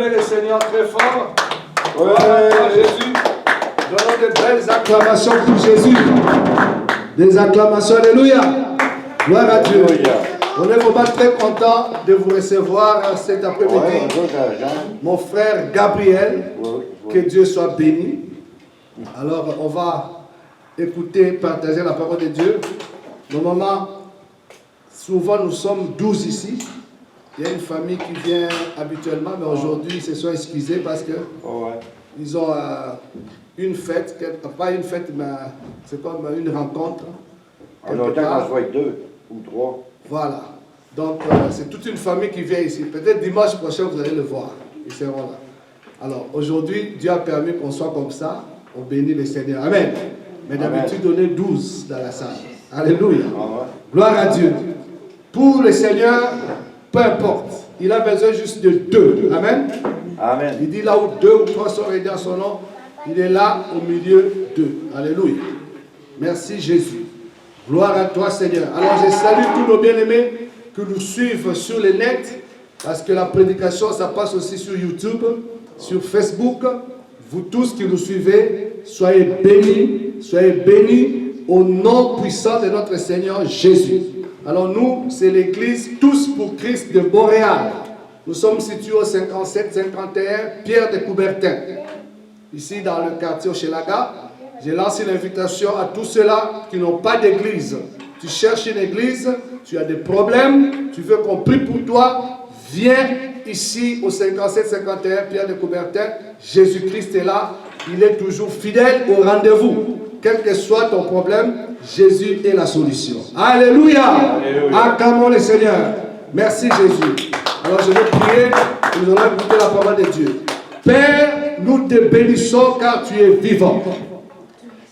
acclamer le Seigneur très fort. Gloire à Jésus. Donnons de belles acclamations pour Jésus. Des acclamations, alléluia. Gloire à Dieu. On est vraiment très content de vous recevoir cet après-midi. Mon frère Gabriel, que Dieu soit béni. Alors, on va écouter, partager la parole de Dieu. Normalement, souvent nous sommes 12 ici. Il y a une famille qui vient habituellement, mais aujourd'hui ils se sont excusés parce que ils ont une fête, pas une fête, mais c'est comme une rencontre. On a qu'on soit 2 ou 3. Voilà. Donc c'est toute une famille qui vient ici. Peut-être dimanche prochain vous allez le voir. Ils seront là. Alors aujourd'hui, Dieu a permis qu'on soit comme ça. On bénit le Seigneur. Amen. Mais d'habitude, on est 12 dans la salle. Alléluia. Gloire à Dieu. Pour le Seigneur, peu importe. Il a besoin juste de 2. Amen. Amen. Il dit là où 2 ou 3 sont réunis en son nom, il est là au milieu d'eux. Alléluia. Merci Jésus. Gloire à toi Seigneur. Alors je salue tous nos bien-aimés qui nous suivent sur le net, parce que la prédication, ça passe aussi sur YouTube, sur Facebook. Vous tous qui nous suivez, soyez bénis au nom puissant de notre Seigneur Jésus. Alors nous, c'est l'église Tous pour Christ de Montréal. Nous sommes situés au 57-51 Pierre de Coubertin. Ici dans le quartier Hochelaga. J'ai lancé l'invitation à tous ceux-là qui n'ont pas d'église. Tu cherches une église, tu as des problèmes, tu veux qu'on prie pour toi, viens ici au 57-51 Pierre de Coubertin. Jésus-Christ est là, il est toujours fidèle au rendez-vous. Quel que soit ton problème, Jésus est la solution. Alléluia. Acclamons le Seigneur. Merci Jésus. Alors je vais prier, nous allons écouter la parole de Dieu. Père, nous te bénissons car tu es vivant.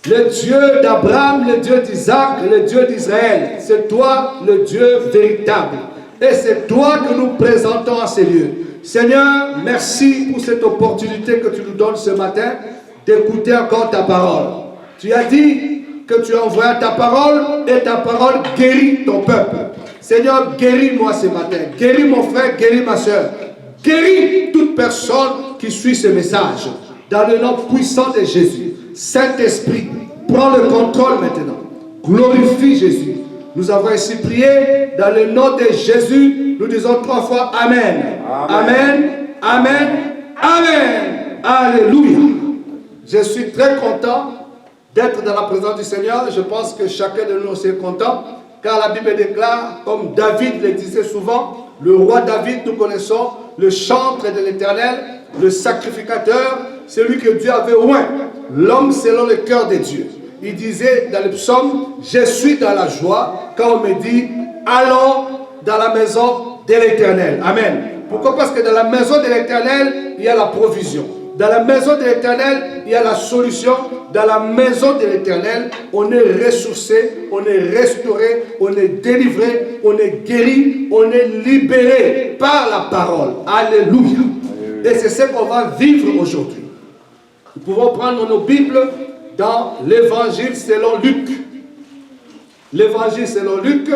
Le Dieu d'Abraham, le Dieu d'Isaac, le Dieu d'Israël, c'est toi le Dieu véritable. Et c'est toi que nous présentons à ces lieux. Seigneur, merci pour cette opportunité que tu nous donnes ce matin d'écouter encore ta parole. Tu as dit que tu as envoyé ta parole et ta parole guérit ton peuple. Seigneur, guéris-moi ce matin. Guéris mon frère, guéris ma soeur. Guéris toute personne qui suit ce message. Dans le nom puissant de Jésus. Saint-Esprit, prends le contrôle maintenant. Glorifie Jésus. Nous avons ainsi prié dans le nom de Jésus. Nous disons 3 fois Amen. Amen. Amen. Amen. Alléluia. Je suis très content d'être dans la présence du Seigneur. Je pense que chacun de nous est content. Car la Bible déclare, comme David le disait souvent, le roi David, nous connaissons, le chantre de l'Éternel, le sacrificateur, celui que Dieu avait oint, l'homme selon le cœur de Dieu. Il disait dans le psaume, je suis dans la joie, quand on me dit, allons dans la maison de l'Éternel. Amen. Pourquoi? Parce que dans la maison de l'Éternel, il y a la provision. Dans la maison de l'Éternel, il y a la solution. Dans la maison de l'Éternel, on est ressourcé, on est restauré, on est délivré, on est guéri, on est libéré par la parole. Alléluia. Et c'est ce qu'on va vivre aujourd'hui. Nous pouvons prendre nos Bibles dans l'Évangile selon Luc. L'Évangile selon Luc.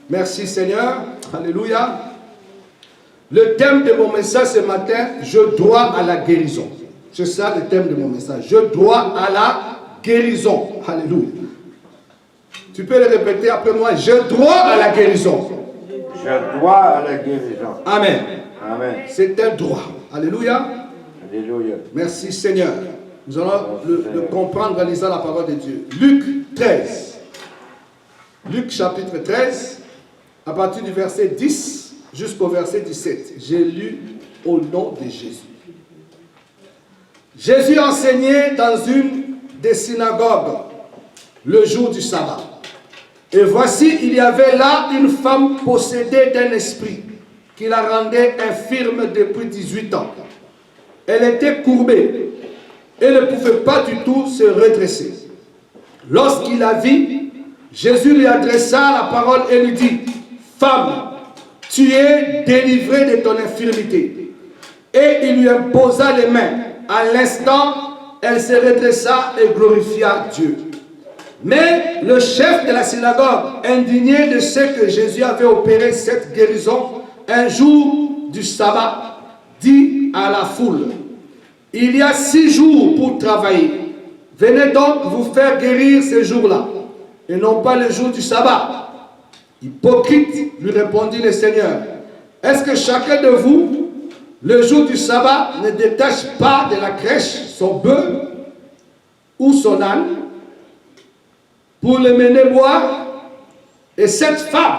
Merci Seigneur. Alléluia. Le thème de mon message ce matin, je dois à la guérison. C'est ça le thème de mon message. Je dois à la guérison. Alléluia. Tu peux le répéter après moi. Je dois à la guérison. Je dois à la guérison. Amen. Amen. C'est un droit. Alléluia. Alléluia. Merci Seigneur. Nous allons le comprendre en lisant la parole de Dieu. Luc 13. Luc chapitre 13, à partir du verset 10 jusqu'au verset 17. J'ai lu au nom de Jésus. Jésus enseignait dans une des synagogues le jour du sabbat. Et voici, il y avait là une femme possédée d'un esprit qui la rendait infirme depuis 18 ans. Elle était courbée et ne pouvait pas du tout se redresser. Lorsqu'il la vit, Jésus lui adressa la parole et lui dit, « Femme, tu es délivrée de ton infirmité. » Et il lui imposa les mains. À l'instant, elle se redressa et glorifia Dieu. Mais le chef de la synagogue, indigné de ce que Jésus avait opéré cette guérison un jour du sabbat, dit à la foule, il y a 6 jours pour travailler. Venez donc vous faire guérir ces jours-là, et non pas le jour du sabbat. Hypocrite, lui répondit le Seigneur. Est-ce que chacun de vous, le jour du sabbat, ne détache pas de la crèche son bœuf ou son âne pour le mener boire? Et cette femme,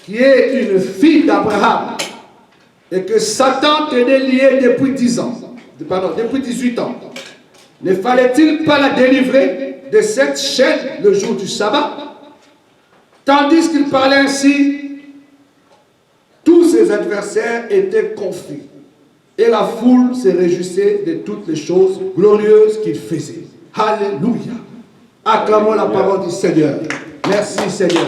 qui est une fille d'Abraham, et que Satan tenait liée depuis 18 ans, ne fallait-il pas la délivrer de cette chaîne le jour du sabbat? Tandis qu'il parlait ainsi, tous ses adversaires étaient confus, et la foule se réjouissait de toutes les choses glorieuses qu'il faisait. Alléluia. Acclamons la parole du Seigneur. Merci Seigneur.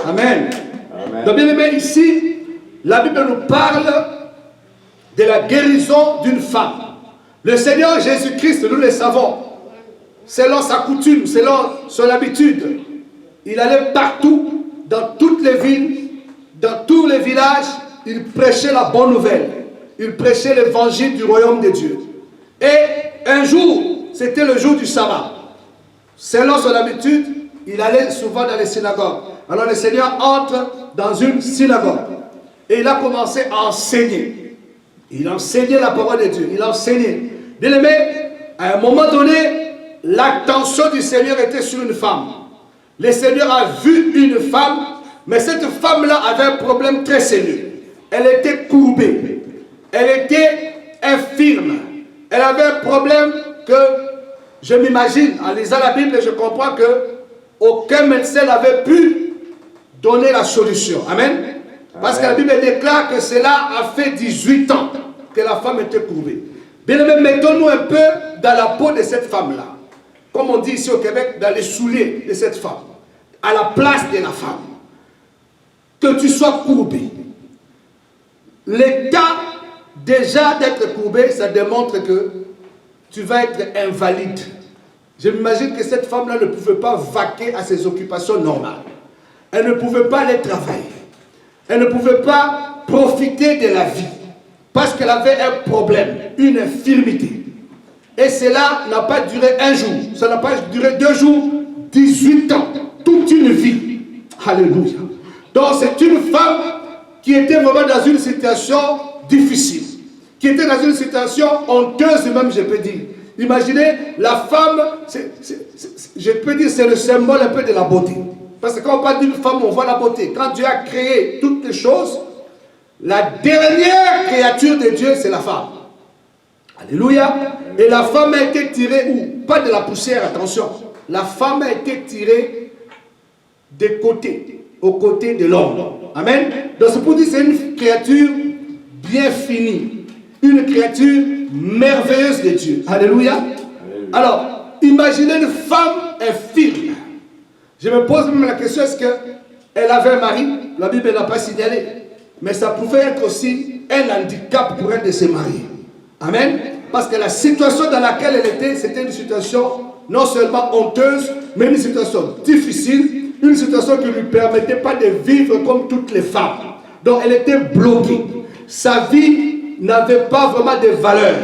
Amen. Amen. Donc bien aimé, ici, la Bible nous parle de la guérison d'une femme. Le Seigneur Jésus-Christ, nous le savons, selon sa coutume, selon son habitude, il allait partout, dans toutes les villes, dans tous les villages, il prêchait la bonne nouvelle. Il prêchait l'évangile du royaume de Dieu. Et un jour, c'était le jour du sabbat. Selon son habitude, il allait souvent dans les synagogues. Alors le Seigneur entre dans une synagogue et il a commencé à enseigner. Il enseignait la parole de Dieu. Il enseignait. Bien aimé, à un moment donné, l'attention du Seigneur était sur une femme. Le Seigneur a vu une femme, mais cette femme-là avait un problème très sérieux. Elle était courbée. Elle était infirme. Elle avait un problème que, je m'imagine, en lisant la Bible, je comprends que aucun médecin n'avait pu donner la solution. Amen. Parce que la Bible déclare que cela a fait 18 ans que la femme était courbée. Bien aimé, mettons-nous un peu dans la peau de cette femme-là. Comme on dit ici au Québec, dans les souliers de cette femme. À la place de la femme. Que tu sois courbé. L'état déjà d'être courbé, ça démontre que tu vas être invalide. Je m'imagine que cette femme-là ne pouvait pas vaquer à ses occupations normales. Elle ne pouvait pas aller travailler. Elle ne pouvait pas profiter de la vie. Parce qu'elle avait un problème, une infirmité. Et cela n'a pas duré un jour. Ça n'a pas duré 2 jours, 18 ans. Toute une vie. Alléluia. Donc c'est une femme qui était vraiment dans une situation difficile. Qui était dans une situation honteuse même, je peux dire. Imaginez, la femme, je peux dire, c'est le symbole un peu de la beauté. Parce que quand on parle d'une femme, on voit la beauté. Quand Dieu a créé toutes les choses, la dernière créature de Dieu, c'est la femme. Alléluia. Et la femme a été tirée où? Pas de la poussière, attention. La femme a été tirée des côtés, aux côtés de l'homme. Amen. Donc c'est pour dire que c'est une créature bien finie. Une créature merveilleuse de Dieu. Alléluia. Alléluia. Alors, imaginez une femme infirme. Je me pose même la question, est-ce qu'elle avait un mari? La Bible n'a pas signalé. Mais ça pouvait être aussi un handicap pour elle de se marier. Amen. Parce que la situation dans laquelle elle était, c'était une situation non seulement honteuse, mais une situation difficile, une situation qui ne lui permettait pas de vivre comme toutes les femmes. Donc elle était bloquée. Sa vie n'avait pas vraiment de valeur.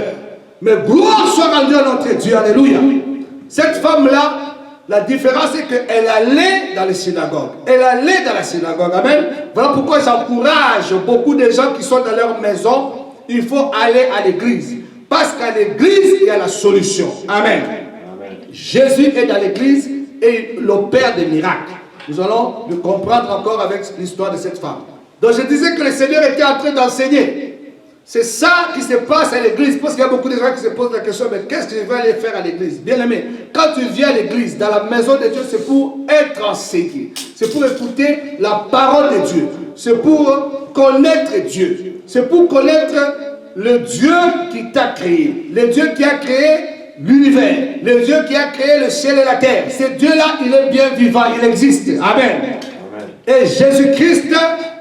Mais gloire soit rendue à notre Dieu. Alléluia. Cette femme-là, la différence c'est qu'elle allait dans les synagogues. Elle allait dans la synagogue. Amen. Voilà pourquoi j'encourage beaucoup de gens qui sont dans leur maison. Il faut aller à l'église. Parce qu'à l'église, il y a la solution. Amen. Amen. Jésus est dans l'église et il opère des miracles. Nous allons le comprendre encore avec l'histoire de cette femme. Donc je disais que le Seigneur était en train d'enseigner. C'est ça qui se passe à l'église. Parce qu'il y a beaucoup de gens qui se posent la question, mais qu'est-ce que je vais aller faire à l'église? Bien aimé, quand tu viens à l'église, dans la maison de Dieu, c'est pour être enseigné. C'est pour écouter la parole de Dieu. C'est pour connaître Dieu. C'est pour connaître le Dieu qui t'a créé. Le Dieu qui a créé l'univers. Le Dieu qui a créé le ciel et la terre. Ce Dieu-là, il est bien vivant. Il existe. Amen. Amen. Et Jésus-Christ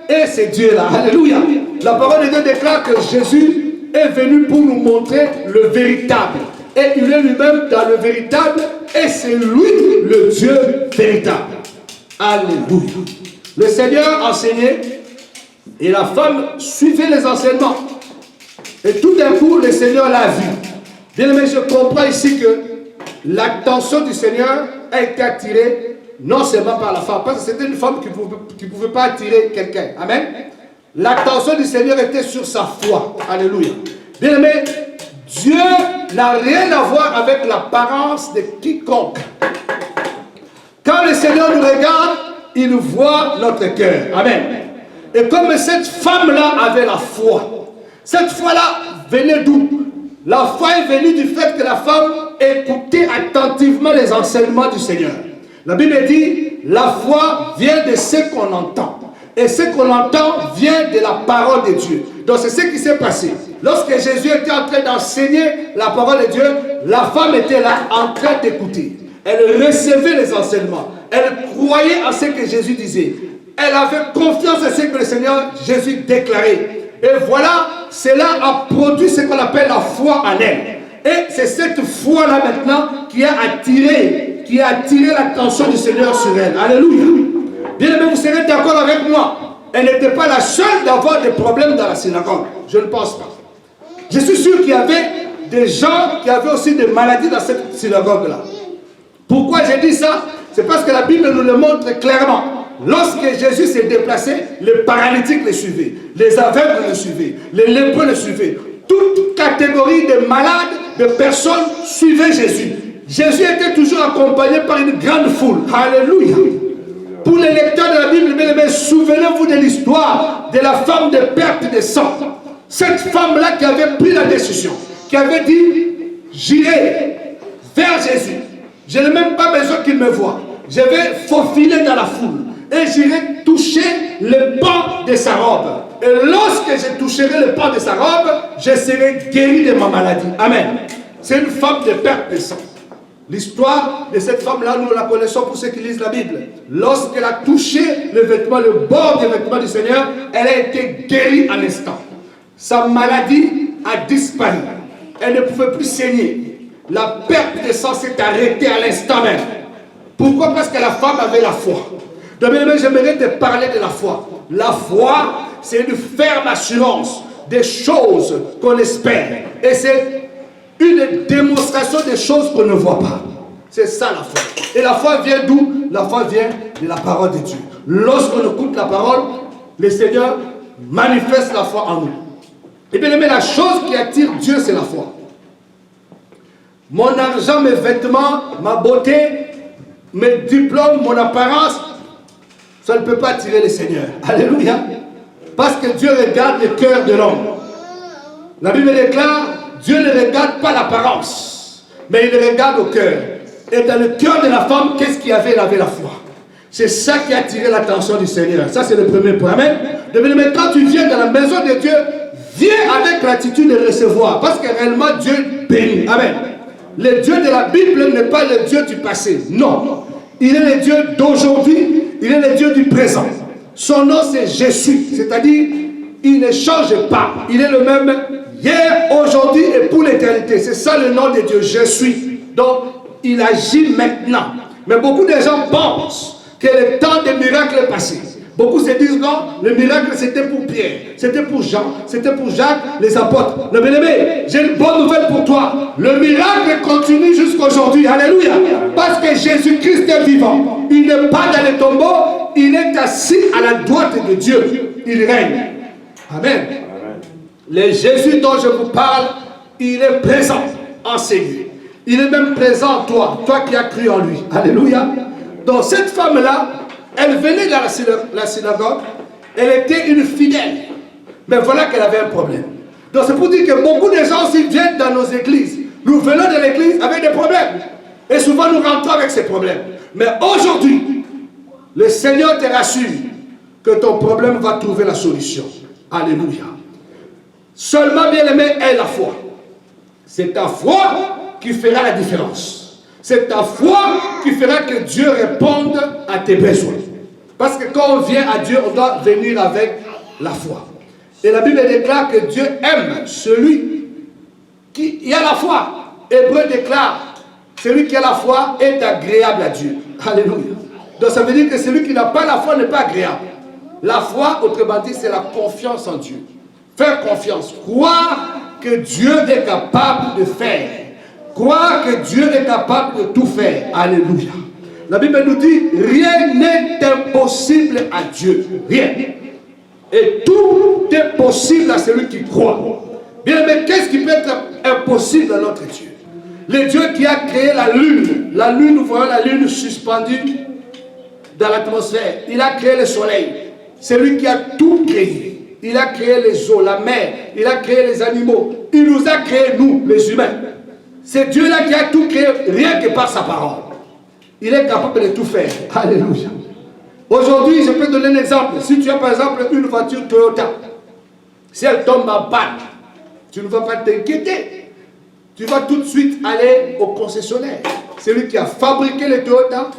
est ce Dieu-là. Alléluia. La parole de Dieu déclare que Jésus est venu pour nous montrer le véritable. Et il est lui-même dans le véritable. Et c'est lui le Dieu véritable. Alléluia. Le Seigneur enseignait et la femme suivait les enseignements. Et tout d'un coup, le Seigneur l'a vu. Bien aimé, je comprends ici que l'attention du Seigneur a été attirée non seulement par la femme, parce que c'était une femme qui ne pouvait pas attirer quelqu'un. Amen. L'attention du Seigneur était sur sa foi. Alléluia. Bien aimé, Dieu n'a rien à voir avec l'apparence de quiconque. Quand le Seigneur nous regarde, il voit notre cœur. Amen. Et comme cette femme-là avait la foi, cette foi-là venait d'où? La foi est venue du fait que la femme écoutait attentivement les enseignements du Seigneur. La Bible dit, la foi vient de ce qu'on entend. Et ce qu'on entend vient de la parole de Dieu. Donc c'est ce qui s'est passé. Lorsque Jésus était en train d'enseigner la parole de Dieu, la femme était là en train d'écouter. Elle recevait les enseignements. Elle croyait en ce que Jésus disait. Elle avait confiance en ce que le Seigneur Jésus déclarait. Et voilà, cela a produit ce qu'on appelle la foi en elle. Et c'est cette foi-là maintenant qui a attiré l'attention du Seigneur sur elle. Alléluia. Bien aimé, vous serez d'accord avec moi. Elle n'était pas la seule d'avoir des problèmes dans la synagogue. Je ne pense pas. Je suis sûr qu'il y avait des gens qui avaient aussi des maladies dans cette synagogue-là. Pourquoi j'ai dit ça? C'est parce que la Bible nous le montre clairement. Lorsque Jésus s'est déplacé, les paralytiques le suivaient, les aveugles le suivaient, les lépreux le suivaient. Toute catégorie de malades, de personnes suivaient Jésus. Jésus était toujours accompagné par une grande foule. Alléluia. Pour les lecteurs de la Bible, souvenez-vous de l'histoire de la femme de perte de sang. Cette femme-là qui avait pris la décision, qui avait dit, j'irai vers Jésus. Je n'ai même pas besoin qu'il me voie. Je vais faufiler dans la foule et j'irai toucher le pan de sa robe. Et lorsque je toucherai le pan de sa robe, je serai guéri de ma maladie. Amen. C'est une femme de perte de sang. L'histoire de cette femme-là, nous la connaissons pour ceux qui lisent la Bible. Lorsqu'elle a touché le vêtement, le bord des vêtements du Seigneur, elle a été guérie à l'instant. Sa maladie a disparu. Elle ne pouvait plus saigner. La perte de sang s'est arrêtée à l'instant même. Pourquoi? Parce que la femme avait la foi. Donc, j'aimerais te parler de la foi. La foi, c'est une ferme assurance des choses qu'on espère. Et c'est une démonstration des choses qu'on ne voit pas. C'est ça la foi. Et la foi vient d'où? La foi vient de la parole de Dieu. Lorsqu'on écoute la parole, le Seigneur manifeste la foi en nous. Et bien aimé, la chose qui attire Dieu, c'est la foi. Mon argent, mes vêtements, ma beauté, mes diplômes, mon apparence, ça ne peut pas attirer le Seigneur. Alléluia. Parce que Dieu regarde le cœur de l'homme. La Bible déclare, Dieu ne regarde pas l'apparence, mais il regarde au cœur. Et dans le cœur de la femme, qu'est-ce qu'il y avait? Elle avait la foi. C'est ça qui a attiré l'attention du Seigneur. Ça, c'est le premier point. Amen. Mais quand tu viens dans la maison de Dieu, viens avec l'attitude de recevoir. Parce que réellement, Dieu bénit. Amen. Le Dieu de la Bible n'est pas le Dieu du passé. Non. Il est le Dieu d'aujourd'hui. Il est le Dieu du présent. Son nom, c'est Je suis. C'est-à-dire, il ne change pas. Il est le même hier, aujourd'hui et pour l'éternité. C'est ça le nom de Dieu. Je suis. Donc, il agit maintenant. Mais beaucoup de gens pensent que le temps des miracles est passé. Beaucoup se disent non, le miracle c'était pour Pierre, c'était pour Jean, c'était pour Jacques, les apôtres. Le bien-aimé, j'ai une bonne nouvelle pour toi. Le miracle continue jusqu'à aujourd'hui. Alléluia. Parce que Jésus-Christ est vivant. Il n'est pas dans les tombeaux, il est assis à la droite de Dieu. Il règne. Amen. Le Jésus dont je vous parle, il est présent en Seigneur. Il est même présent en toi, toi qui as cru en lui. Alléluia. Donc cette femme-là, elle venait dans la synagogue, elle était une fidèle. Mais voilà qu'elle avait un problème. Donc c'est pour dire que beaucoup de gens aussi viennent dans nos églises. Nous venons de l'église avec des problèmes. Et souvent nous rentrons avec ces problèmes. Mais aujourd'hui, le Seigneur te rassure que ton problème va trouver la solution. Alléluia. Seulement, bien aimé, est la foi. C'est ta foi qui fera la différence. C'est ta foi qui fera que Dieu réponde à tes besoins. Parce que quand on vient à Dieu, on doit venir avec la foi. Et la Bible déclare que Dieu aime celui qui a la foi. Hébreu déclare, celui qui a la foi est agréable à Dieu. Alléluia. Donc ça veut dire que celui qui n'a pas la foi n'est pas agréable. La foi, autrement dit, c'est la confiance en Dieu. Faire confiance, croire que Dieu est capable de faire. Croire que Dieu est capable de tout faire. Alléluia. La Bible nous dit, rien n'est impossible à Dieu. Rien. Et tout est possible à celui qui croit. Bien, mais qu'est-ce qui peut être impossible à notre Dieu? Le Dieu qui a créé la lune. La lune, nous voyons la lune suspendue dans l'atmosphère. Il a créé le soleil. C'est lui qui a tout créé. Il a créé les eaux, la mer. Il a créé les animaux. Il nous a créé, nous, les humains. C'est Dieu-là qui a tout créé, rien que par sa parole. Il est capable de tout faire. Alléluia. Aujourd'hui, je peux donner un exemple. Si tu as par exemple une voiture Toyota, si elle tombe en panne, tu ne vas pas t'inquiéter. Tu vas tout de suite aller au concessionnaire. Celui qui a fabriqué les Toyota,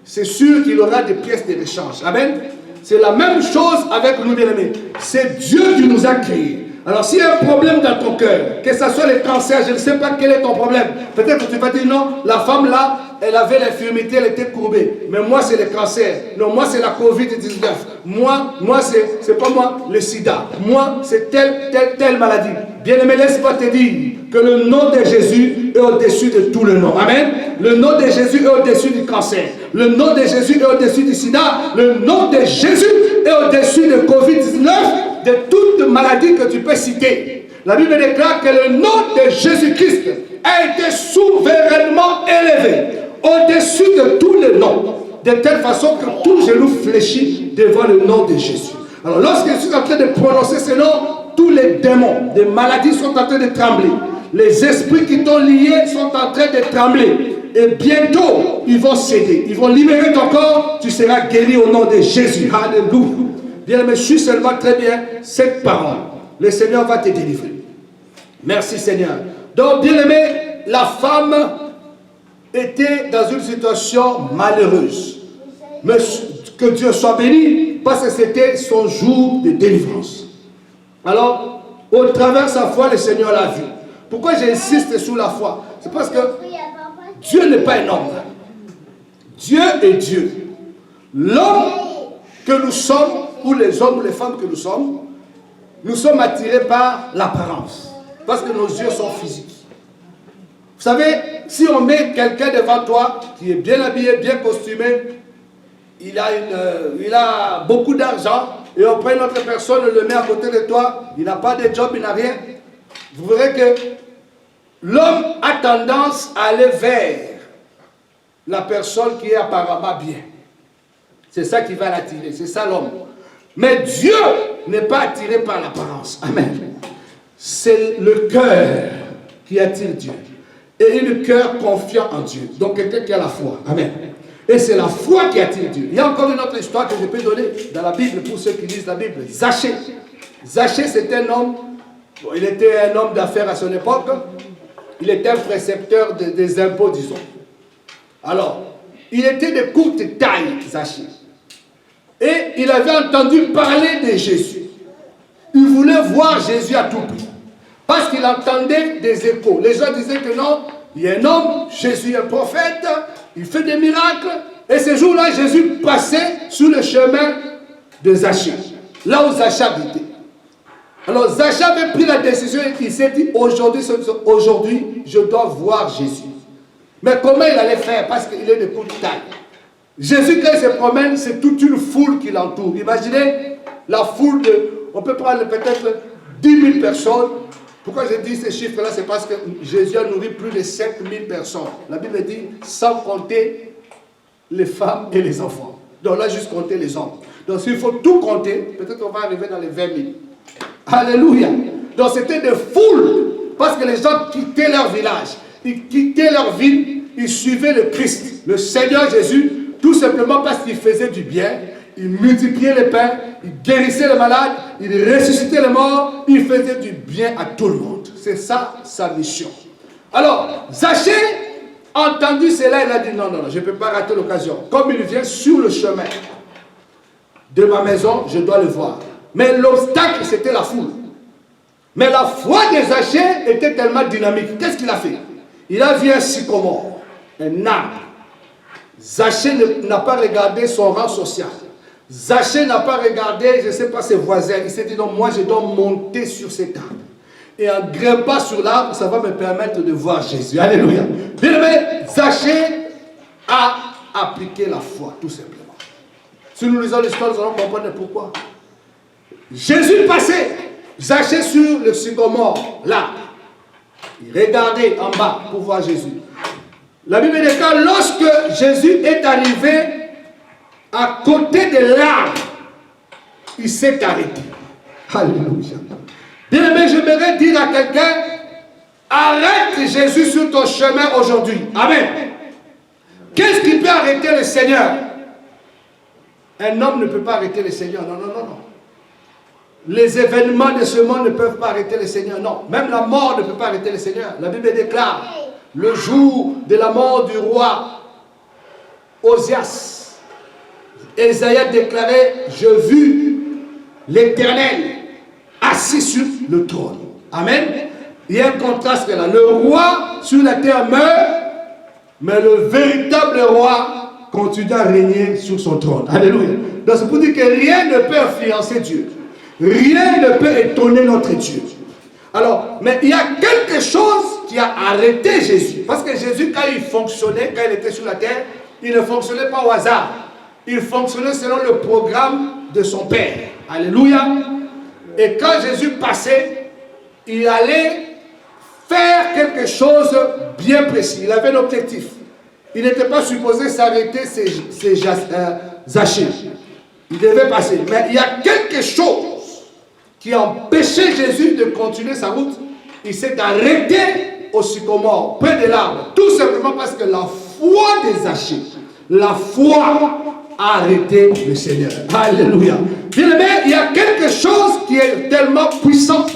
c'est sûr qu'il aura des pièces de rechange. Amen. C'est la même chose avec nous, bien-aimés. C'est Dieu qui nous a créés. Alors, s'il y a un problème dans ton cœur, que ce soit le cancer, je ne sais pas quel est ton problème. Peut-être que tu vas dire non, la femme là, elle avait l'infirmité, elle était courbée. Mais moi, c'est le cancer. Non, moi, c'est la Covid-19. Moi c'est pas moi, le sida. Moi, c'est telle maladie. Bien-aimé, laisse-moi te dire que le nom de Jésus est au-dessus de tout le nom. Amen. Le nom de Jésus est au-dessus du cancer. Le nom de Jésus est au-dessus du sida. Le nom de Jésus est au-dessus de Covid-19, de toute maladie que tu peux citer. La Bible déclare que le nom de Jésus-Christ a été souverainement élevé au-dessus de tous les noms, de telle façon que tout genou fléchit devant le nom de Jésus. Alors lorsque je suis en train de prononcer ce nom, tous les démons, des maladies sont en train de trembler. Les esprits qui t'ont lié sont en train de trembler. Et bientôt, ils vont céder. Ils vont libérer ton corps. Tu seras guéri au nom de Jésus. Alléluia. Bien, mais je suis seulement très bien cette parole. Le Seigneur va te délivrer. Merci Seigneur. Donc, bien aimé, la femme était dans une situation malheureuse. Mais que Dieu soit béni, parce que c'était son jour de délivrance. Alors, au travers de sa foi, le Seigneur l'a vu. Pourquoi j'insiste sur la foi? C'est parce que Dieu n'est pas un homme. Dieu est Dieu. L'homme que nous sommes, ou les hommes ou les femmes que nous sommes attirés par l'apparence. Parce que nos yeux sont physiques. Vous savez, si on met quelqu'un devant toi, qui est bien habillé, bien costumé, il a beaucoup d'argent, et on prend une autre personne, on le met à côté de toi, il n'a pas de job, il n'a rien. Vous verrez que l'homme a tendance à aller vers la personne qui est apparemment bien. C'est ça qui va l'attirer, c'est ça l'homme. Mais Dieu n'est pas attiré par l'apparence. Amen. C'est le cœur qui attire Dieu. Et le cœur confiant en Dieu. Donc quelqu'un qui a la foi. Amen. Et c'est la foi qui attire Dieu. Il y a encore une autre histoire que je peux donner dans la Bible pour ceux qui lisent la Bible. Zachée. Zachée, c'était un homme. Bon, il était un homme d'affaires à son époque. Il était un précepteur des impôts, disons. Alors, il était de courte taille, Zachée. Et il avait entendu parler de Jésus. Il voulait voir Jésus à tout prix. Parce qu'il entendait des échos. Les gens disaient que non, il y a un homme, Jésus est un prophète, il fait des miracles. Et ce jour-là, Jésus passait sur le chemin de Zachée, là où Zachée habitait. Alors Zachée avait pris la décision et il s'est dit, aujourd'hui, je dois voir Jésus. Mais comment il allait faire? Parce qu'il est de courte taille. Jésus, quand il se promène, c'est toute une foule qui l'entoure. Imaginez la foule on peut prendre peut-être 10 000 personnes. Pourquoi je dis ces chiffres-là? C'est parce que Jésus a nourri plus de 7 000 personnes. La Bible dit, sans compter les femmes et les enfants. Donc là, juste compter les hommes. Donc s'il faut tout compter, peut-être on va arriver dans les 20 000. Alléluia. Donc c'était des foules, parce que les gens quittaient leur village, ils quittaient leur ville, ils suivaient le Christ, le Seigneur Jésus, tout simplement parce qu'il faisait du bien. Il multipliait les pains, il guérissait les malades, il ressuscitait les morts, il faisait du bien à tout le monde. C'est ça sa mission. Alors, Zachée a entendu cela, il a dit non, je ne peux pas rater l'occasion. Comme il vient sur le chemin de ma maison, je dois le voir. Mais l'obstacle, c'était la foule. Mais la foi de Zachée était tellement dynamique. Qu'est-ce qu'il a fait? Il a vu un sycomore, un arbre. Zachée n'a pas regardé son rang social. Zachée n'a pas regardé, je ne sais pas, ses voisins. Il s'est dit, non, moi je dois monter sur cet arbre. Et en grimpant sur l'arbre, ça va me permettre de voir Jésus. Alléluia. Bien-aimé, Zachée a appliqué la foi, tout simplement. Si nous lisons l'histoire, nous allons comprendre pourquoi. Jésus passait, Zachée sur le sycomore, là. Il regardait en bas pour voir Jésus. La Bible déclare, lorsque Jésus est arrivé à côté de l'arbre, il s'est arrêté. Alléluia. Bien-aimé, j'aimerais dire à quelqu'un, arrête Jésus sur ton chemin aujourd'hui. Amen. Qu'est-ce qui peut arrêter le Seigneur? Un homme ne peut pas arrêter le Seigneur. Non, non, non, non. Les événements de ce monde ne peuvent pas arrêter le Seigneur. Non. Même la mort ne peut pas arrêter le Seigneur. La Bible déclare, le jour de la mort du roi Osias, Ésaïe déclarait, je vis l'Éternel assis sur le trône. Amen. Il y a un contraste là. Le roi sur la terre meurt, mais le véritable roi continue à régner sur son trône. Alléluia. Donc c'est pour dire que rien ne peut influencer Dieu. Rien ne peut étonner notre Dieu. Alors, mais il y a quelque chose qui a arrêté Jésus. Parce que Jésus, quand il fonctionnait, quand il était sur la terre, il ne fonctionnait pas au hasard. Il fonctionnait selon le programme de son Père. Alléluia. Et quand Jésus passait, il allait faire quelque chose bien précis. Il avait un objectif. Il n'était pas supposé s'arrêter ses Zachée. Il devait passer. Mais il y a quelque chose qui a empêché Jésus de continuer sa route. Il s'est arrêté au sycomore, près de l'arbre. Tout simplement parce que la foi des Zachée, la foi a arrêté le Seigneur. Alléluia. Bien-aimé, il y a quelque chose qui est tellement puissant,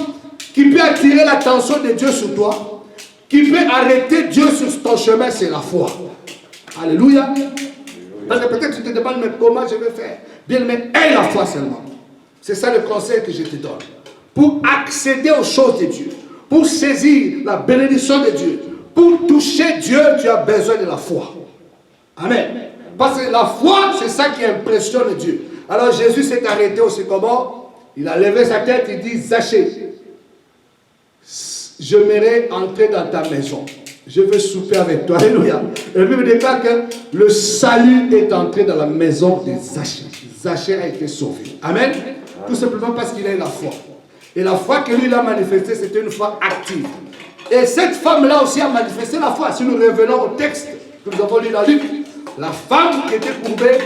qui peut attirer l'attention de Dieu sur toi, qui peut arrêter Dieu sur ton chemin, c'est la foi. Alléluia. Parce que peut-être tu te demandes, mais comment je vais faire? Bien-aimé, aie la foi seulement. C'est ça le conseil que je te donne. Pour accéder aux choses de Dieu, pour saisir la bénédiction de Dieu, pour toucher Dieu, tu as besoin de la foi. Amen. Parce que la foi, c'est ça qui impressionne Dieu. Alors Jésus s'est arrêté au sycomore, il a levé sa tête, il dit, Zachée, je m'aimerais entrer dans ta maison. Je veux souper avec toi. Alléluia. Et la Bible déclare que le salut est entré dans la maison de Zachée. Zachée a été sauvé. Amen. Tout simplement parce qu'il a eu la foi. Et la foi que lui il a manifestée, c'était une foi active. Et cette femme-là aussi a manifesté la foi. Si nous revenons au texte que nous avons lu dans Luc, la femme qui était courbée,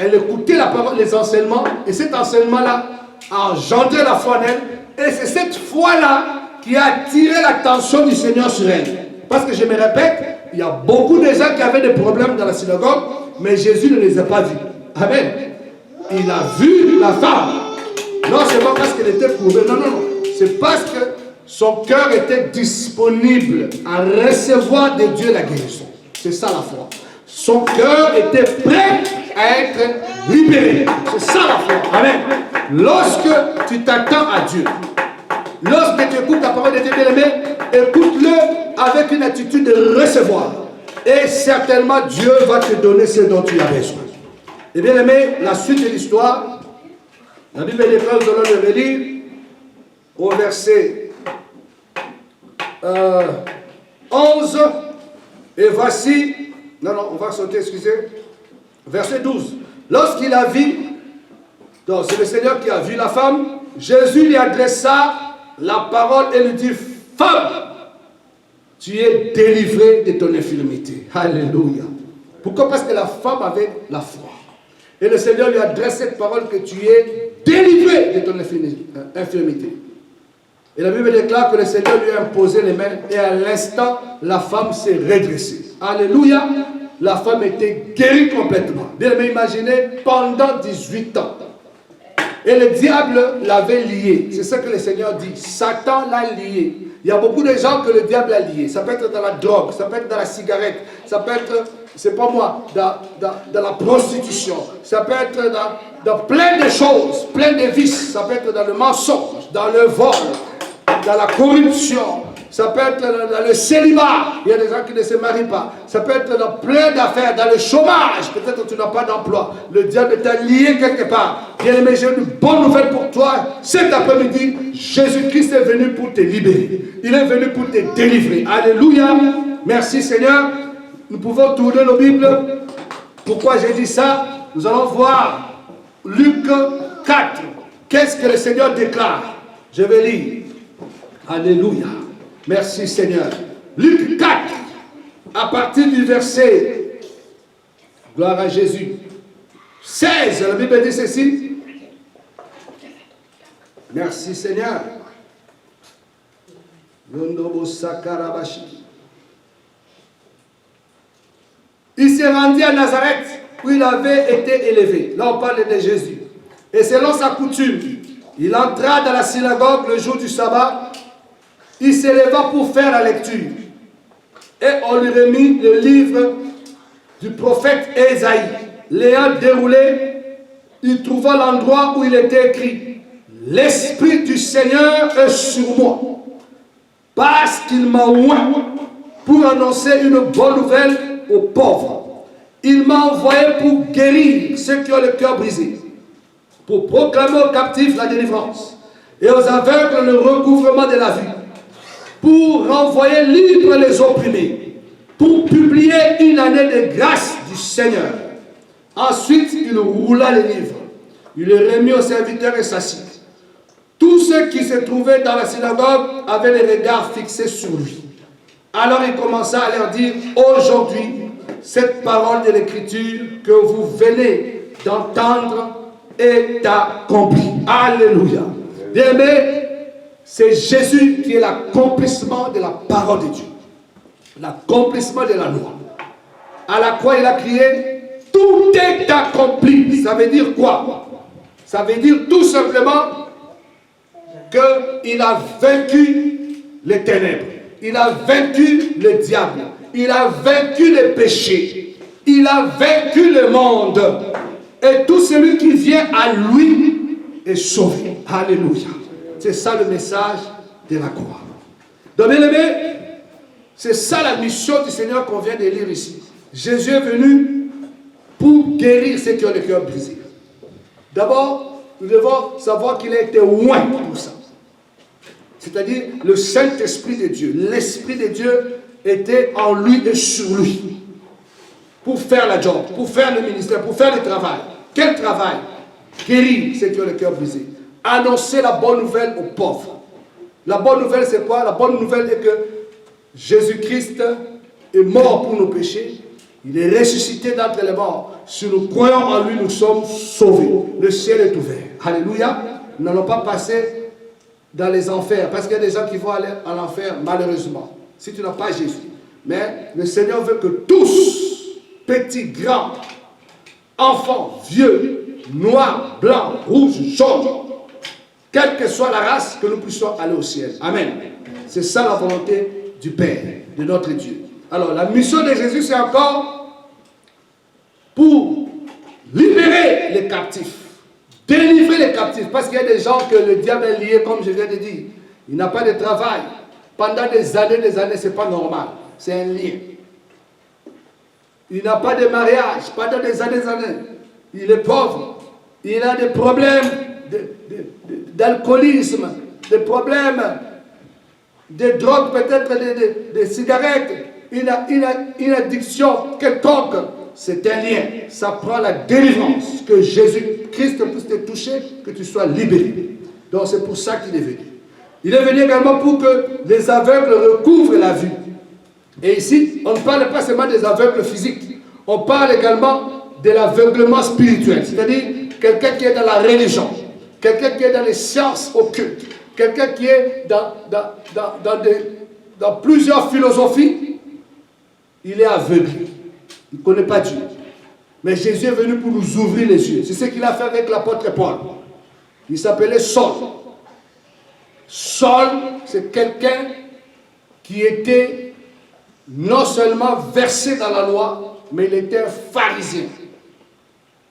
elle écoutait la parole, les enseignements, et cet enseignement-là a engendré la foi en elle. Et c'est cette foi-là qui a attiré l'attention du Seigneur sur elle. Parce que je me répète, il y a beaucoup de gens qui avaient des problèmes dans la synagogue, mais Jésus ne les a pas vus. Amen. Il a vu la femme. Non, c'est pas parce qu'elle était courbée. Non, non, non. C'est parce que son cœur était disponible à recevoir de Dieu la guérison. C'est ça la foi. Son cœur était prêt à être libéré. C'est ça la foi. Amen. Lorsque tu t'attends à Dieu, lorsque tu écoutes la parole de Dieu bien-aimé, écoute-le avec une attitude de recevoir. Et certainement Dieu va te donner ce dont tu as besoin. Et bien aimé, la suite de l'histoire, la Bible déclare, nous allons le relire au verset 11. Et voici, non, on va sauter, excusez, verset 12. Lorsqu'il a vu, donc c'est le Seigneur qui a vu la femme, Jésus lui adressa la parole et lui dit, femme, tu es délivrée de ton infirmité. Alléluia. Pourquoi? Parce que la femme avait la foi. Et le Seigneur lui adresse cette parole que tu es délivré de ton infirmité. Et la Bible déclare que le Seigneur lui a imposé les mains et à l'instant, la femme s'est redressée. Alléluia. La femme était guérie complètement. Bien aimé, imaginez, pendant 18 ans. Et le diable l'avait lié. C'est ce que le Seigneur dit. Satan l'a lié. Il y a beaucoup de gens que le diable a lié. Ça peut être dans la drogue, ça peut être dans la cigarette, ça peut être, c'est pas moi, dans la prostitution, ça peut être dans plein de choses, plein de vices, ça peut être dans le mensonge, dans le vol, dans la corruption, Ça peut être dans le célibat. Il y a des gens qui ne se marient pas. Ça peut être dans plein d'affaires, dans le chômage. Peut-être que tu n'as pas d'emploi. Le diable t'a lié quelque part. Bien-aimé, j'ai une bonne nouvelle pour toi. Cet après-midi, Jésus-Christ est venu pour te libérer. Il est venu pour te délivrer. Alléluia. Merci Seigneur. Nous pouvons tourner nos Bibles. Pourquoi j'ai dit ça? Nous allons voir Luc 4. Qu'est-ce que le Seigneur déclare? Je vais lire. Alléluia. Merci Seigneur. Luc 4, à partir du verset, gloire à Jésus, 16, la Bible dit ceci. Merci Seigneur. Il s'est rendu à Nazareth, où il avait été élevé. Là, on parle de Jésus. Et selon sa coutume, il entra dans la synagogue le jour du sabbat. Il s'éleva pour faire la lecture. Et on lui remit le livre du prophète Ésaïe. L'ayant déroulé, il trouva l'endroit où il était écrit: L'Esprit du Seigneur est sur moi, parce qu'il m'a oint pour annoncer une bonne nouvelle aux pauvres. Il m'a envoyé pour guérir ceux qui ont le cœur brisé, pour proclamer aux captifs la délivrance et aux aveugles le recouvrement de la vue, pour renvoyer libres les opprimés, pour publier une année de grâce du Seigneur. Ensuite, il roula les livres. Il les remit aux serviteurs et s'assit. Tous ceux qui se trouvaient dans la synagogue avaient les regards fixés sur lui. Alors il commença à leur dire: Aujourd'hui, cette parole de l'Écriture que vous venez d'entendre est accomplie. Alléluia. Bien-aimés, c'est Jésus qui est l'accomplissement de la parole de Dieu. L'accomplissement de la loi. À la croix, il a crié: tout est accompli. Ça veut dire quoi? Ça veut dire tout simplement qu'il a vaincu les ténèbres. Il a vaincu le diable. Il a vaincu les péchés. Il a vaincu le monde. Et tout celui qui vient à lui est sauvé. Alléluia. C'est ça le message de la croix. Donc, bien aimé, c'est ça la mission du Seigneur qu'on vient de lire ici. Jésus est venu pour guérir ceux qui ont le cœur brisé. D'abord, nous devons savoir qu'il a été oint pour ça. C'est-à-dire le Saint-Esprit de Dieu. L'Esprit de Dieu était en lui et sur lui. Pour faire la job, pour faire le ministère, pour faire le travail. Quel travail? Guérir ceux qui ont le cœur brisé. Annoncer la bonne nouvelle aux pauvres. La bonne nouvelle, c'est quoi? La bonne nouvelle est que Jésus-Christ est mort pour nos péchés. Il est ressuscité d'entre les morts. Si nous croyons en lui, nous sommes sauvés. Le ciel est ouvert. Alléluia. Nous n'allons pas passer dans les enfers, parce qu'il y a des gens qui vont aller en enfer, malheureusement, si tu n'as pas Jésus. Mais le Seigneur veut que tous, petits, grands, enfants, vieux, noirs, blancs, rouges, jaunes, quelle que soit la race, que nous puissions aller au ciel. Amen. C'est ça la volonté du Père, de notre Dieu. Alors, la mission de Jésus, c'est encore pour libérer les captifs. Délivrer les captifs, parce qu'il y a des gens que le diable est lié, comme je viens de dire. Il n'a pas de travail. Pendant des années, ce n'est pas normal. C'est un lien. Il n'a pas de mariage. Pendant des années. Il est pauvre. Il a des problèmes d'alcoolisme, des problèmes de drogue, peut-être de cigarettes. Il a une addiction quelconque. C'est un lien. Ça prend la délivrance. Que Jésus-Christ puisse te toucher, que tu sois libéré. Donc c'est pour ça qu'il est venu. Il est venu également pour que les aveugles recouvrent la vue. Et ici, on ne parle pas seulement des aveugles physiques. On parle également de l'aveuglement spirituel. C'est-à-dire quelqu'un qui est dans la religion, quelqu'un qui est dans les sciences occultes, quelqu'un qui est dans plusieurs philosophies. Il est aveugle. Il ne connaît pas Dieu. Mais Jésus est venu pour nous ouvrir les yeux. C'est ce qu'il a fait avec l'apôtre Paul. Il s'appelait Saul. Saul, c'est quelqu'un qui était non seulement versé dans la loi, mais il était un pharisien.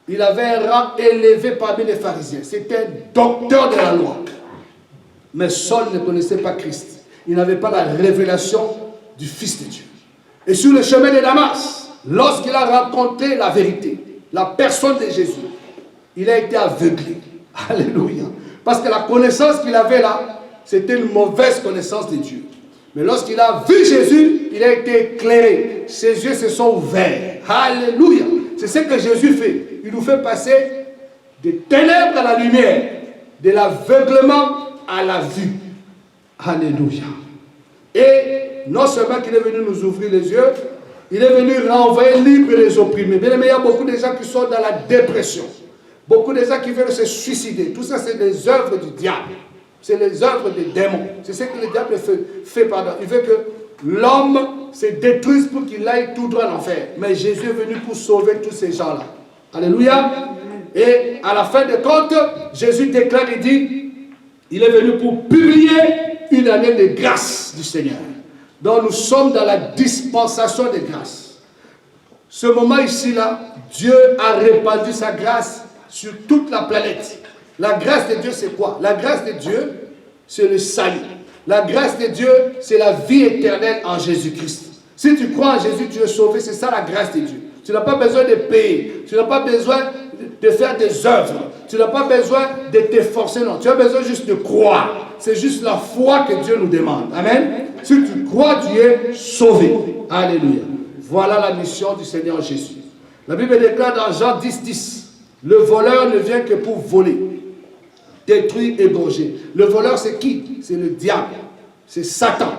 Il avait un rang élevé parmi les pharisiens. C'était un docteur de la loi. Mais Saul ne connaissait pas Christ. il n'avait pas la révélation du Fils de Dieu. Et sur le chemin de Damas, lorsqu'il a rencontré la vérité, la personne de Jésus, il a été aveuglé. Alléluia. Parce que la connaissance qu'il avait là, c'était une mauvaise connaissance de Dieu. Mais lorsqu'il a vu Jésus, il a été éclairé. Ses yeux se sont ouverts. Alléluia. C'est ce que Jésus fait. Il nous fait passer des ténèbres à la lumière, de l'aveuglement à la vue. Alléluia. Et non seulement qu'il est venu nous ouvrir les yeux, il est venu renvoyer libre les opprimés. Bien aimé, il y a beaucoup de gens qui sont dans la dépression. Beaucoup de gens qui veulent se suicider. Tout ça, c'est des œuvres du diable. C'est les œuvres des démons. C'est ce que le diable fait pardon. Il veut que l'homme se détruise pour qu'il aille tout droit en enfer. Mais Jésus est venu pour sauver tous ces gens-là. Alléluia. Et à la fin de compte, Jésus déclare et dit, il est venu pour publier une année de grâce du Seigneur. Donc nous sommes dans la dispensation de grâce. Ce moment ici-là, Dieu a répandu sa grâce sur toute la planète. La grâce de Dieu, c'est quoi? La grâce de Dieu, c'est le salut. La grâce de Dieu, c'est la vie éternelle en Jésus-Christ. Si tu crois en Jésus, tu es sauvé, c'est ça la grâce de Dieu. Tu n'as pas besoin de payer, tu n'as pas besoin de faire des œuvres, tu n'as pas besoin de t'efforcer, non. Tu as besoin juste de croire. C'est juste la foi que Dieu nous demande. Amen. Si tu crois, tu es sauvé. Alléluia. Voilà la mission du Seigneur Jésus. La Bible déclare dans Jean 10, 10, le voleur ne vient que pour voler, détruire, égorger. Le voleur, c'est qui? C'est le diable. C'est Satan.